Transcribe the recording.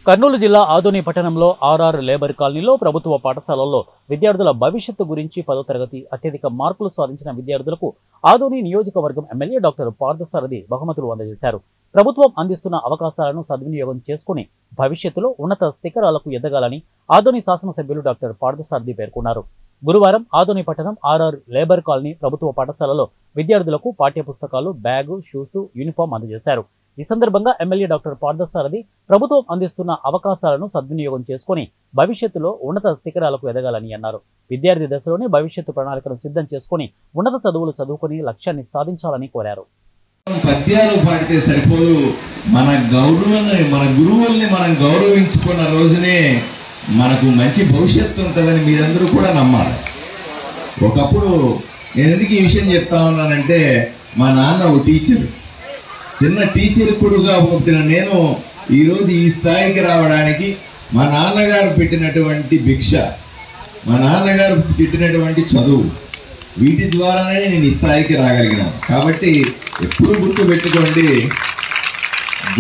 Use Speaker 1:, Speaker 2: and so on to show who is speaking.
Speaker 1: కర్నూలు జిల్లా ఆదోని పట్టణంలో RR labour కాలనీలో ప్రభుత్వ పాఠశాలల్లో విద్యార్థుల భవిష్యత్తు గురించి 10వ తరగతి అత్యధిక మార్కులు సాధించిన విద్యార్థులకు ఆదోని నియోజకవర్గం ఎమ్మెల్యే డాక్టర్ పార్థసారథి బహుమతులు అందజేశారు. ప్రభుత్వం అందిస్తున్న అవకాశాలను సద్వినియోగం చేసుకుని భవిష్యత్తులో ఉన్నత శిఖరాలకు ఎదగాలని ఆదోని శాసనసభ్యులు డాక్టర్ పార్థసారథి పేర్కొన్నారు. గురువారం ఆదోని పట్టణం ఆర్ఆర్ లేబర్ కాలనీ ప్రభుత్వ పాఠశాలలో విద్యార్థులకు పాఠ్యపుస్తకాలు, బ్యాగు, షూస్, యూనిఫామ్ అందజేశారు. ఈ సందర్భంగా ఎమ్మెల్యే డాక్టర్ పార్థసారథి ప్రభుత్వం అందిస్తున్న అవకాశాలను సద్వినియోగం చేసుకుని భవిష్యత్తులో ఉన్నత శిఖరాలకు ఎదగాలని అన్నారు. విద్యార్థి దశలోనే భవిష్యత్తు ప్రణాళికను సిద్ధం చేసుకుని ఉన్నత చదువులు చదువుకుని లక్ష్యాన్ని సాధించాలని కోరారు.
Speaker 2: పద్యాలు పాడితే సరిపోదు, మన గురువుల్ని మనం గౌరవించుకున్న రోజునే మనకు మంచి భవిష్యత్తు ఉంటుందని మీరందరూ కూడా నమ్మాలి. ఒకప్పుడు నేను ఎందుకు ఈ విషయం చెప్తా ఉన్నానంటే, మా నాన్న ఒక టీచర్, చిన్న టీచర్ కొడుగా పుట్టిన నేను ఈరోజు ఈ స్థాయికి రావడానికి మా నాన్నగారు పెట్టినటువంటి భిక్ష, మా నాన్నగారు పెట్టినటువంటి చదువు, వీటి ద్వారానే నేను ఈ స్థాయికి రాగలిగినాను. కాబట్టి ఎప్పుడు గుర్తుపెట్టుకోండి,